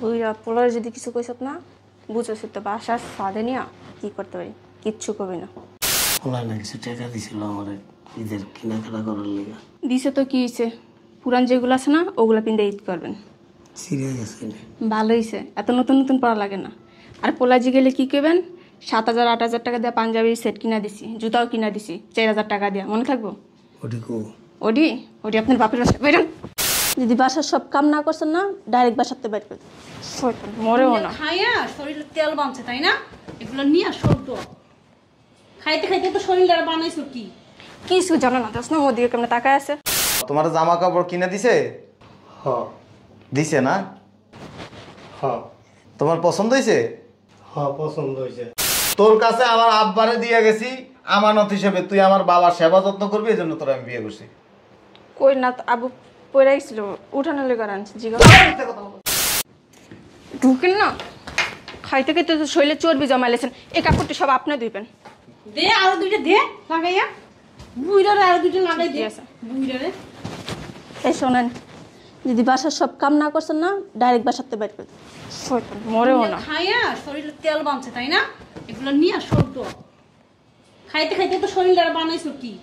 বুইরা পোলারে যদি কিছু কইছত না বুঝছ তো বাসার সাদে নিয়া কি করতে পারি কিচ্ছু করবি না। পোলায় না কিছু টাকা দিছিল আমার ঈদের কেনাকাটা করার লেগে। দিছে তো কি হয়েছে, পুরান যেগুলো আছে না ওগুলো পিন্দে ঈদ করবেন। সিরিয়াস আছে ভালো হয়েছে, এত নতুন নতুন পড়া লাগে না। আর পোলাজি গেলে কি করবেন, 7,000 8,000 টাকা দিয়ে পাঞ্জাবি সেট কিনা দিছি, জুতাও কিনা দিছি 4,000 টাকা দিয়া, মনে থাকবো? ওটি কো ওডি ওডি আপনার বাপের বাসা বেরোন। যদি বাসার সব কাম না করছেন না ডাইরেক্ট বাসাতে বের করে মরেও না। খাইয়া শরীরে তেল বানছে তাই না, এগুলো নিয়ে সরত খাইতে খাইতে তো শরীরটা বানাইছো কি কিছু জানো না, দশ না ওদিকে কেমন তাকায় আছে। তোমার জামা কাপড় কিনে দিছে? হ্যাঁ দিছে না? হ্যাঁ তোমার পছন্দ হয়েছে? হ্যাঁ পছন্দ হয়েছে। তোর কাছে আমার আব্বারে দিয়ে গেছি আমানত হিসেবে, তুই আমার বাবার সেবা যত্ন করবি, এই জন্য তোর আমি বিয়ে করছি। কই না আবু পড়ে গেছিল উঠানো লেগে আনছি জিগা ঢুকেন না। খাইতে খাইতে তো শরীরে চর্বি জমাইলেছেন, এই কাপড়টি সব আপনি ধুইবেন। দে আরো দুইটা দে লাগাইয়া, বুইরারে আরো দুইটা লাগাই দে বুইরারে। এই শোনেন, যদি বাসার সব কাম না করছেন না ডাইরেক্ট বাসাতে বের করে মরেও না। খাইয়া শরীরে তেল বানছে তাই না, এগুলো নিয়ে সরত খাইতে খাইতে তো শরীরটা বানাইছো কি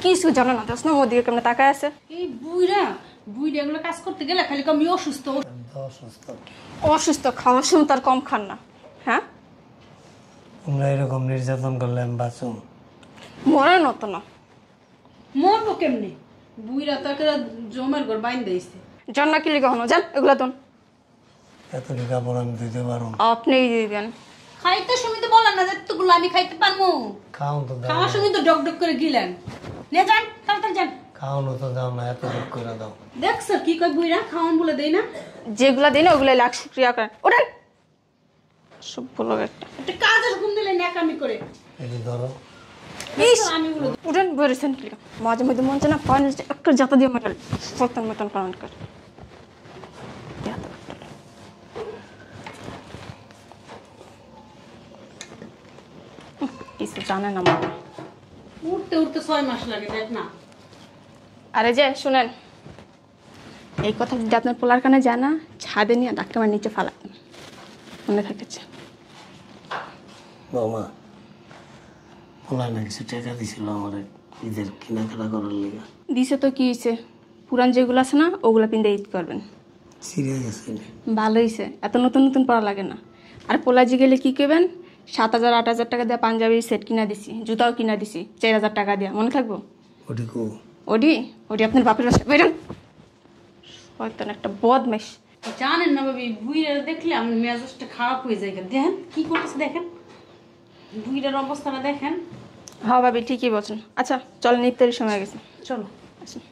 কিছু জানো না, দশ না ওদিকে কেমন তাকায় আছে। এই বুইরা বুইরা এগুলো কাজ করতে গেলে খালি কম অসুস্থ অসুস্থ। অসুস্থ খাওয়ার সময় তার কম খান না, হ্যাঁ? তোমরা এরকম নির্যাতন করলে আমি বাঁচুম? মরে নত না। মরবো কেমনে, বুইরা তো একটা জমের ঘর বাইন দিয়েছে। জন্না কিলি কখনো যান এগুলা তো এতটি কাপড় আমি দিতে পারবো? আপনিই দিবেন। খাইতে সময় তো বলেন না যে এতগুলো আমি খাইতে পারবো, খাওন তো দাও, খাওয়ার সময় তো ডক ডক করে গিলেন। নে যান তাড়াতাড়ি যান। খাওয়ানো তো দাও না, এত দুঃখ করে দাও। দেখছো কি কই বুইরা খাওয়ান বলে দেই না, যেগুলা দিন ওগুলো লাখ শুক্রিয়া করেন। ওঠেন সব বলো একটা একটা কাজের ঘুম দিলে ন্যাকামি করে। এটি ধরো। আমি বলে উঠেন বেরোছেন কি মাঝে মধ্যে মন চায় না পানি একটু জাতা দিয়ে মেটাল মতন মতন কারণ কর কিছু জানে না মনে। উঠতে উঠতে 6 মাস লাগে দেখ না। আরে যে শুনেন, এই কথা যদি আপনার পোলার কানে জানা ছাদে নিয়ে ধাক্কা মার নিচে ফালাতেন, মনে থাকেছে। বৌমা পোলায় না কিছু টাকা দিছিল আমার ঈদের কেনাকাটা করার লেগে। দিছে তো কি হয়েছে, পুরান যেগুলো আছে না ওগুলো পিন্দে ঈদ করবেন। সিরিয়াস আছে ভালো হয়েছে, এত নতুন নতুন পড়া লাগে না। আর পোলাজি গেলে কি করবেন, 7,000 8,000 টাকা দিয়ে পাঞ্জাবি সেট কিনা দিছি, জুতাও কিনা দিছি 4,000 টাকা দিয়া, মনে থাকবো? ওটি কো ওডি ওডি আপনার বাপের বাসা বেরোন। হয়তো একটা বদমাইশ। জানেন না ভাবি, বুইরা দেখলে আমার মেজাজটা খারাপ হয়ে যায়। দেখেন কি করতেছে, দেখেন বুইরার অবস্থাটা দেখেন। হ্যাঁ ভাবি ঠিকই বলছেন। আচ্ছা চলেন, ইফতারির সময় হয়ে গেছে, চলো আসুন।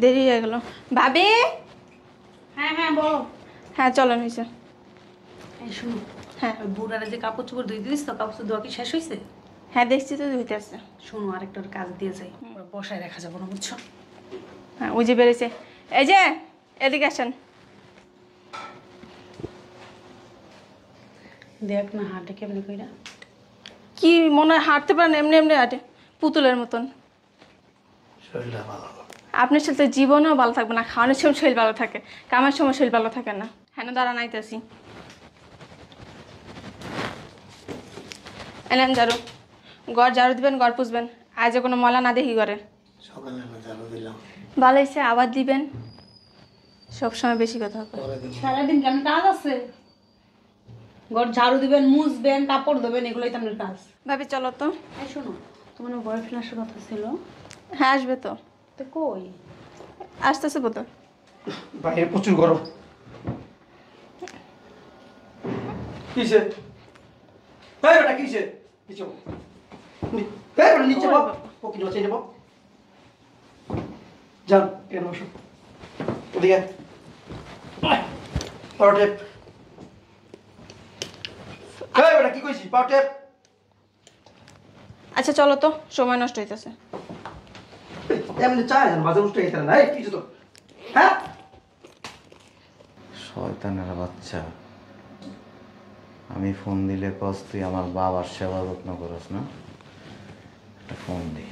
দেরি হয়ে গেল ভাবি। হ্যাঁ হ্যাঁ বলো। হ্যাঁ চলেন হয়েছে। এই শুনো, হ্যাঁ ওই বুড়ারে যে কাপড় চোপড় ধুই দিস তো, কাপড় চোপড় ধোয়া কি শেষ হয়েছে? হ্যাঁ দেখছি তো ধুইতে আসছে। শোনো আরেকটা কাজ দিয়ে যাই, ওরা বসায় রাখা যাবো না বুঝছো। হ্যাঁ ওই যে বেড়েছে, এই যে এদিকে আসেন। দেখ না হাঁটে কেমনি কইরা, কি মনে হয় হাঁটতে পারেন, এমনি এমনি হাঁটে পুতুলের মতন। শরীরটা ভালো না। আপনার সাথে জীবনেও ভালো থাকবে না, খাওয়ানোর সময় শরীর ভালো থাকে, কামের সময় শরীর ভালো থাকে না। হ্যাঁ দাঁড়া নাইতেছি, এলেন ঝাড়ু, ঘর ঝাড়ু দিবেন, ঘর পুষবেন, আজ কোনো ময়লা না দেখি ঘরে। সকালে আমি ঝাড়ু দিলাম। ভালো হয়েছে, আবার দিবেন। সবসময় বেশি কথা হবে। সারাদিন কেন কাজ আছে? ঘর ঝাড়ু দিবেন, মুছবেন, কাপড় ধোবেন, এগুলোই তো আপনার কাজ। ভাবি চলো তো। এই শোনো, তোমার বয়ফ্রেন্ড আসার কথা ছিল, হ্যাঁ আসবে তো। তো কই? আসতেছে বোধ হয়। বাইরে প্রচুর গরম। কিসে এই বেটা কিসে নিচে এই বেটা নিচে বাপ ও কি নিচে যাব যান কেন বসো ওদিকে পাওয়ার টেপ এই বেটা কি কইছি পাওয়ার টেপ। আচ্ছা চলো তো, সময় নষ্ট হইতেছে। এমনি চায় না বাজার উঠে গেছে না এই কিছু তো হ্যাঁ শয়তানের বাচ্চা, আমি ফোন দিলে কস তুই আমার বাবার সেবা যত্ন করস না, একটা ফোন দিই।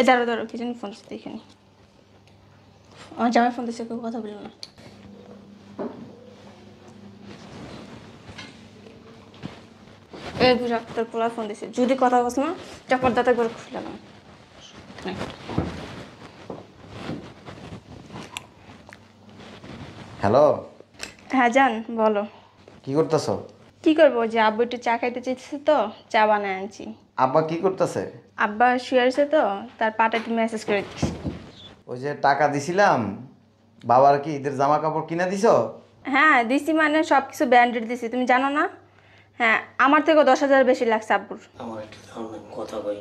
এ দাঁড়ো দাঁড়ো, কি জানি ফোন দিচ্ছে দেখে নি। আমার জামাই ফোন দিচ্ছে, কেউ কথা বললো না। এই বুঝা, তোর পোলা ফোন দিচ্ছে, যদি কথা বলছ না চাপড় দাঁতে করে খুলে না। হ্যালো, হ্যাঁ জান বলো। কি করতেছ? কি করবো, যে আব্বু একটু চা খাইতে চাইছে তো চা বানায় আনছি। আব্বা কি করতেছে? আব্বা শুয়ে আছে তো, তার পাটা একটু মেসেজ করে দিচ্ছি। ওই যে টাকা দিছিলাম, বাবার কি ঈদের জামা কাপড় কিনে দিছ? হ্যাঁ দিছি, মানে সব কিছু ব্র্যান্ডেড দিছি, তুমি জানো না? হ্যাঁ, আমার থেকেও 10,000 বেশি লাগছে আব্বুর। আমার একটু ধারণা কথা কই।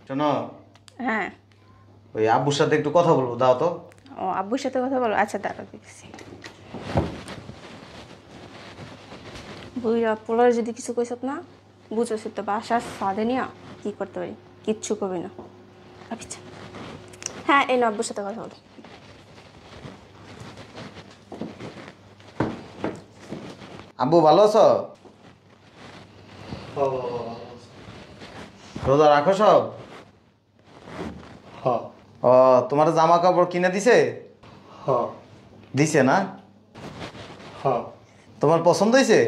শোনো, হ্যাঁ। ওই আব্বুর সাথে একটু কথা বলবো, দাও তো। ও আব্বুর সাথে কথা বলো, আচ্ছা দাঁড়াও দেখছি। বুঝা পোলার যদি কিছু কইসত না, বুঝোস তো বাসার সাদে নিয়া কি করতে পারি, কিচ্ছু করবি না। আচ্ছা হ্যাঁ, এই না আব্বুর সাথে কথা বলো। আব্বু ভালো আছো? রোজা রাখো সব? হ্যাঁ ও, তোমার জামা কাপড় কিনে দিছে? হ্যাঁ দিছে না? হ্যাঁ তোমার পছন্দ হয়েছে?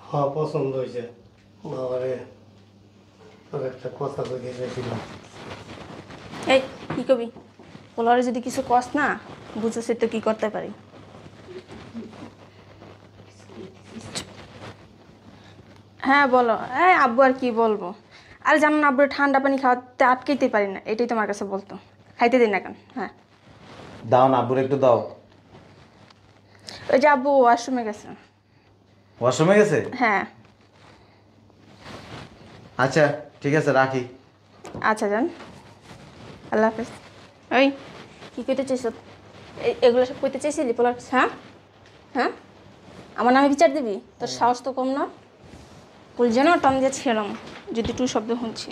হ্যাঁ পছন্দ হয়েছে। বাবারে তোর একটা কথা তো গেছিলাম। এই কি কবি, পোলারে যদি কিছু কস না, বুঝোস তো কি করতে পারি। হ্যাঁ বলো। হ্যাঁ আব্বু আর কি বলবো, আর জানো না আব্বুর ঠান্ডা পানি খাওয়াতে আটকাইতে পারি না, এটাই তোমার কাছে বলতো, খাইতে দিন না কেন। হ্যাঁ দাও না আব্বুর একটু দাও। ওই যে আব্বু ওয়াশরুমে গেছে। ওয়াশরুমে গেছে? হ্যাঁ আচ্ছা ঠিক আছে, রাখি। আচ্ছা যান, আল্লাহ হাফেজ। ওই কি কইতে চাইছ, এগুলো সব কইতে চাইছিলি পোলার? হ্যাঁ হ্যাঁ, আমার নামে বিচার দিবি? তোর সাহস তো কম না। বল যেন টান দিয়ে ছিলাম যদি টু শব্দ শুনছি।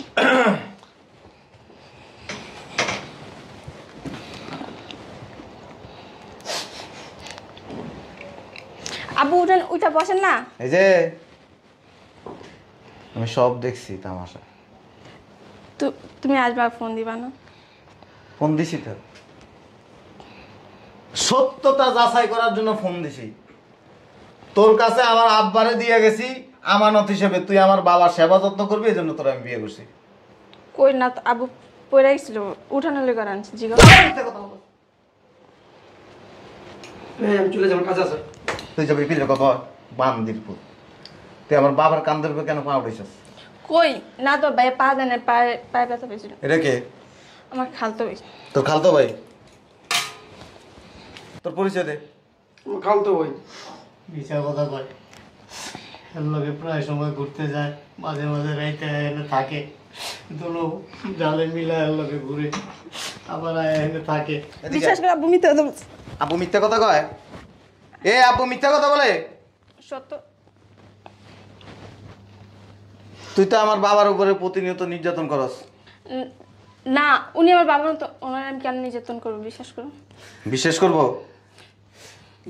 আব্বু উঠেন, উঠা বসেন না। এই যে আমি সব দেখছি তামাশা। তুমি আসবা, ফোন দিবা না? ফোন দিছি তো, সত্যতা যাচাই করার জন্য ফোন দিছি। তোর কাছে আমার আব্বারে দিয়ে গেছি আমানত হিসেবে, তুই আমার বাবার সেবা যত্ন করবি, এই জন্য তোর আমি বিয়ে করছি। কই না তো, আব্বু পড়ে গেছিল, উঠানো লেগে আনছি জিগা। আমি চলে যাবো, কাজ আছে। তুই যাবি পিলে কত বান্দির পুত, তুই আমার বাবার কান্দের উপরে কেন পা উঠেছিস? কই না তো ভাই, পা দেন, পায়ে পায়ে ব্যথা পেয়েছিল। এটা কে? আমার খালতো ভাই। তোর খালতো ভাই? তোর পরিচয় দে। খাল তো ওই বিচার কথা কয়, এর লগে প্রায় সময় ঘুরতে যায়, মাঝে মাঝে রাইতে এনে থাকে, দুনো জালে মিলা এর লগে ঘুরে, আবার এনে থাকে। এদিকে বিশ্বাস করে আব্বু মিথ্যা কথা বলছে। আব্বু মিথ্যা কথা কয়? এ আব্বু মিথ্যা কথা বলে? সত্য। তুই তো আমার বাবার উপরে প্রতিনিয়ত নির্যাতন করস। না, উনি আমার বাবা তো, ওনার আমি কেন নির্যাতন করবো, বিশ্বাস করো। বিশ্বাস করবো?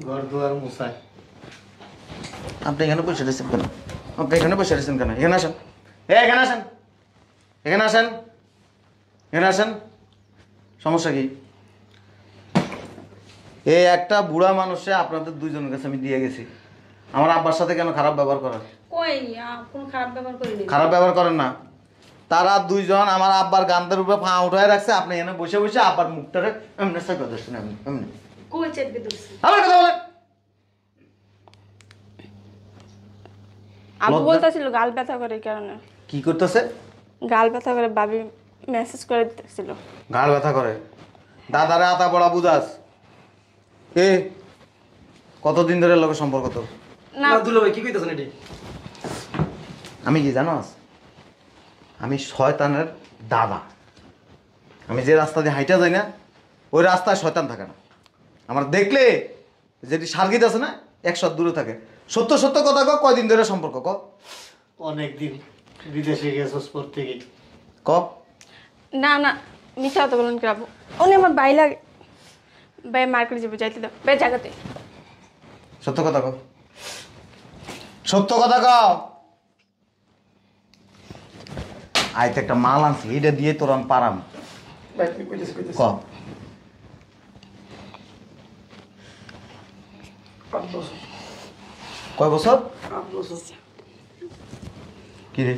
ঘর দুয়ার মুছায়। আপনি এখানে বসে রয়েছেন কেন? আপনি এখানে বসে রয়েছেন কেন? এখানে আসেন, এখানে আসেন, এখানে আসেন, এখানে আসেন। সমস্যা কি? এই একটা বুড়া মানুষে আপনাদের দুইজনের কাছে আমি দিয়ে গেছি, আমার আব্বার সাথে কেন খারাপ ব্যবহার করেন? কই কোনো খারাপ ব্যবহার করিনি। খারাপ ব্যবহার করেন না। তারা দুইজন আমার আব্বার গান্দের উপরে পা উঠায় রাখছে, আপনি এখানে বসে বসে আব্বার মুখটারে এমনি সাইকেল দিচ্ছেন, এমনি এমনি। কই চেপে ধরছি? আমার কথা বলেন। আব্বু লজ্জা- বলতেছিল গাল ব্যথা করে, এই কারণে। কি করতেছে? গাল ব্যথা করে, ভাবি মেসেজ করে দিতেছিল। ঘাড় ব্যথা করে? দাদারে আতা বড়া বুঝাস? এ কতদিন ধরে লোকের সম্পর্ক তোর? না না দুলো ভাই কি কইতাছেন এটি? আমি কি জানোস? আমি শয়তানের দাদা। আমি যে রাস্তা দিয়ে হাইটা যাই না, ওই রাস্তায় শয়তান থাকে না। আমার দেখলে যেটি সার্গিত আছে না 100 দূরে থাকে। সত্য সত্য কথা ক, কয়দিন ধরে সম্পর্ক ক? অনেকদিন বিদেশে গেছস পর থেকে। ক। না না মিথ্যা কথা বলেন কি আব্বু? উনি আমার ভাই লাগে। ভাই মার্কেটে যাবো, যাইতে দাও ভাই জায়গাতে। সত্য কথা ক, সত্য কথা ক। আইতে একটা মাল আনছি, এটা দিয়ে তোর আমি পারাম। ভাই তুই কইতেছিস ক। কইতেছিস 8 বছর কয় বছর? 8 বছর। কি রে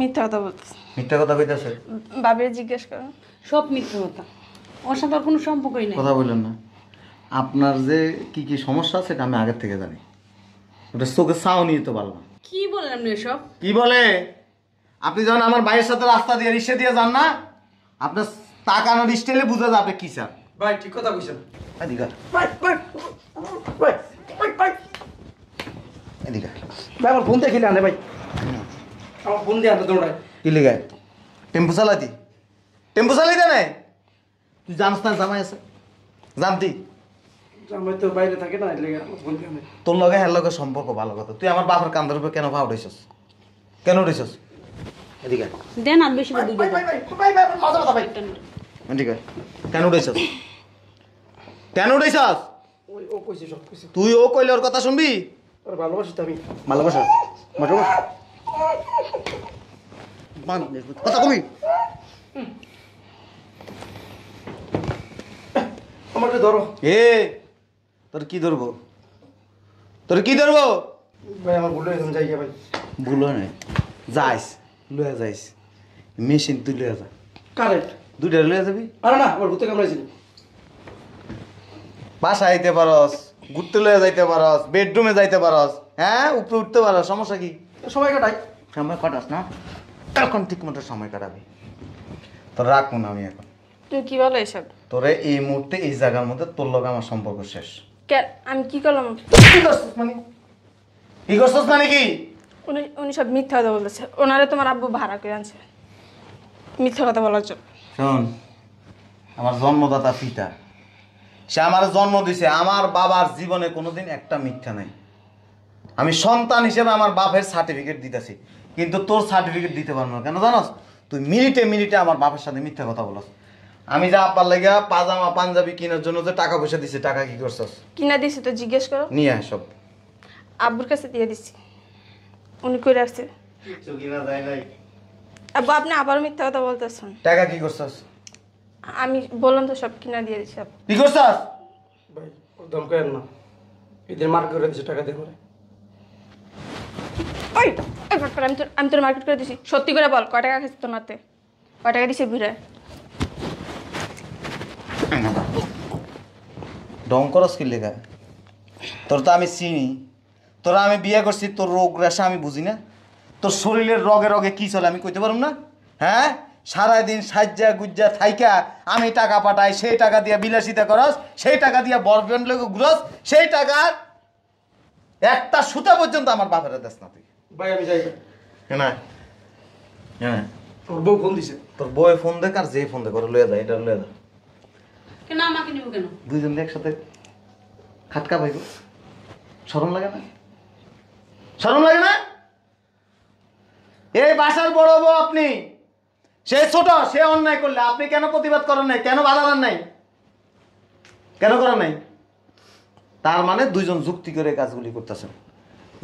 মিথ্যা কথা বলতেছে। মিথ্যা কথা কইতাছে? বাবির জিজ্ঞেস করো। সব মিথ্যে কথা, ওর সাথে আর কোনো সম্পর্কই নেই। কথা বললেন না। আপনার যে কি কি সমস্যা আছে এটা আমি আগের থেকে জানি। ওটা চোখে চাও নিয়ে তো পারলাম। কি বলেন আপনি এসব? কি বলে? আপনি যখন আমার ভাইয়ের সাথে রাস্তা দিয়ে রিক্সা দিয়ে যান না, আপনার তাকানোর স্টাইলে বুঝা যায় আপনি কি চান। ভাই ঠিক কথা কইছেন। এদিকে ভাই ভাই ভাই ভাই ভাই এদিকে ভাই আমার ফোন দেখিলে আনে ভাই, আমার ফোন দিয়ে আনে দৌড়ায়। কি লেগে টেম্পু চালাতি? টেম্পু চালাইতে নাই? তুই জানস না জামাই আছে? জানতি? আমি তো বাইরে থাকি না, এর লেগে আমার ফোন দিয়ে আনে। তোর লগে হের লগে সম্পর্ক ভালো কথা। তুই আমার বাপের কান্দের উপরে কেন ভাব উঠেছিস? কেন উঠেছিস? এদিকে দেন আর বেশি করে দুটো ভাই ভাই ভাই ভাই মাথা ব্যথা ভাই। এদিকে কেন উঠেছিস? কেন উঠেছিস? ওই ও কইছে সব কইছে। তুই ও কইলে ওর কথা শুনবি? আর ভালোবাসি তো আমি। ভালোবাসা কথা কবি। আমাকে ধরো এ তোর কি ধরবো? তোর কি ধরবো? ভাই, আমার ভুল হয়েছে, আমি যাই গিয়া ভাই। ভুল হয় নাই, যাইস লয়ে যাইস। মেশিন তুই লয়ে যা, কারেন্ট দুইটা লয়ে যাবি। আরে না, আমার ভূতে কামড়াইছিল। বাসা আইতে পারস, ঘুরতে লয়ে যাইতে পারস, বেডরুমে যাইতে পারস, হ্যাঁ উপরে উঠতে পারস, সমস্যা কি? সময় কাটাই। সময় কাটাস না, এখন ঠিক মতো সময় কাটাবি। তোর রাখবো না আমি এখন। তুই কি বলো এসব? তোরে এই মুহূর্তে এই জায়গার মধ্যে তোর লগে আমার সম্পর্ক শেষ। কেন? আমি কি করলাম? কি করছিস মানে? কি করছিস মানে কি? উনি উনি সব মিথ্যা কথা বলতেছে। ওনারে তোমার আব্বু ভাড়া করে আনছে মিথ্যা কথা বলার জন্য। শোন, আমার জন্মদাতা পিতা, সে আমার জন্ম দিছে। আমার বাবার জীবনে কোনোদিন একটা মিথ্যা নাই। আমি সন্তান হিসেবে আমার বাপের সার্টিফিকেট দিতেছি, কিন্তু তোর সার্টিফিকেট দিতে পারবো না। কেন জানোস? তুই মিনিটে মিনিটে আমার বাপের সাথে মিথ্যা কথা বলস। আমি যা আব্বার লেগে পাজামা পাঞ্জাবি কেনার জন্য যে টাকা পয়সা দিছি, টাকা কি করছস? কিনা দিছি তো জিজ্ঞেস করো। নিয়ে আয় সব। আব্বুর কাছে দিয়ে দিছি, উনি করে আসছে। কিচ্ছু কিনা যায় নাই। আব্বু আপনি আবার মিথ্যা কথা বলতেছেন। টাকা কি করছস? আমি বললাম তো সব কিনা দিয়ে দিছি। আব্বু কি করছস? ভাই ওর দাম কেন না, এদের মার্ক করে দিচ্ছে টাকা দিয়ে করে। ওই আমি তোর মার্কেট করে দিছি। সত্যি করে বল, কয় টাকা খেয়েছি তোর নাতে? কয় টাকা দিছি ভিড়ে? ডং করস কি লেখা? তোর তো আমি চিনি, তোরা আমি বিয়ে করছি, তোর রোগ রেশা আমি বুঝি না। তোর শরীরের রগে রগে কি চলে আমি কইতে পারুম না? হ্যাঁ, সারাদিন সাজ্জা গুজ্জা থাইকা আমি টাকা পাঠাই, সেই টাকা দিয়া বিলাসিতা করস, সেই টাকা দিয়া বরফ্রেন্ড লোক ঘুরস, সেই টাকার একটা সুতা পর্যন্ত আমার বাপের দেশ না তুই। ভাই আমি যাই। হ্যাঁ হ্যাঁ, ওর বউ ফোন দিছে। তোর বই ফোন দেখ আর যে ফোন দেখ, ওরা লয়ে যায়, এটা লয়ে যা। কেন আমাকে নিব কেন? দুইজন একসাথে খাটকা পাইব, শরম লাগে না? শরম লাগে না? এই বাসার বড় বউ আপনি, সে ছোট, সে অন্যায় করলে আপনি কেন প্রতিবাদ করেন নাই? কেন বাধা দেন নাই? কেন করেন নাই? তার মানে দুইজন যুক্তি করে কাজগুলি করতেছেন।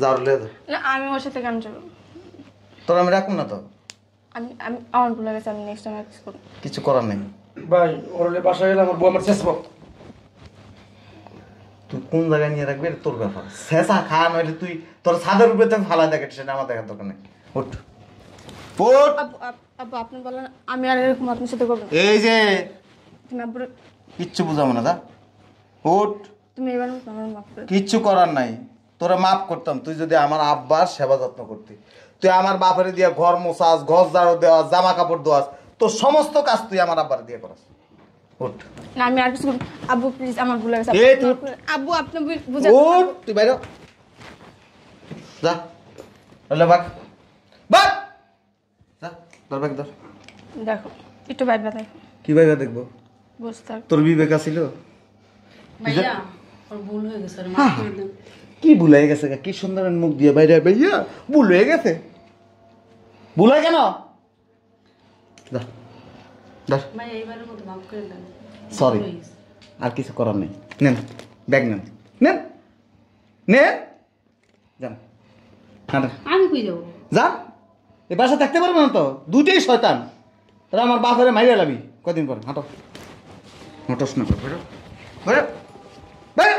যাওয়ার লে না, আমি ওর সাথে কেন যাবো? তোর আমি রাখুন না তো, আমি আমি আমার ভুলে গেছে। আমি নেক্সট টাইম আর কিছু করবো। কিছু করার নেই। ভাই ওর বাসায় গেলে আমার বউ আমার শেষ পথ। তুই কোন জায়গায় নিয়ে রাখবি এটা তোর ব্যাপার। শেষা খা নইলে তুই তোর ছাদের উপরে তুমি ফালা দেখে, সেটা আমার দেখার দরকার নেই। উঠ উঠ। আব্বু আব্বু আপনি বলেন আমি আর এরকম আপনার সাথে করবো না। এই যে তুমি আব্বুর কিচ্ছু বুঝাবো না, দা উঠ। তুমি এবার আমার মাফ করে দাও। কিচ্ছু করার নাই, তোরা মাফ করতাম তুই যদি আমার আব্বার সেবা যত্ন করতি। তুই আমার বাপের দিয়ে ঘর মোছাস, ঘর ঝাড়ু দেওয়াস, জামা কাপড় দেওয়াস, তোর সমস্ত কাজ তুই আমার আব্বার দিয়ে করাস। উঠ না, আমি আর কিছু করবো। আব্বু প্লিজ, আমার ভুলে গেছে। এই তুই আব্বু আপনি বুঝে উঠ, তুই বাইরে যা, বলে বাক বাক যা, ধর ব্যাগ ধর। দেখো একটু বাইরে দেখো। কি ভাইবা দেখবো? বসে থাক। তোর বিবেক ছিল? ভাইয়া ওর ভুল হয়ে গেছে ওরে মাফ করে দেন কি ভুলে গেছে কি সুন্দর মুখ দিয়ে বাইরে ভাইয়া ভুল হয়ে গেছে ভুল হয় কেন যা ধর ভাইয়া এইবারের মতো মাফ করে দেন সরি ভুল হয়ে গেছে। আর কিছু করার নেই নেন ব্যাগ নেন নেন নেন যান হাঁটেন আমি কই যাবো যান এ বাসা থাকতে পারবে না তো দুইটাই শয়তান তোরা আমার বাপের মাইরে লাবি কদিন পর হাঁটো হাঁটোস না বেরো বেরো বেরো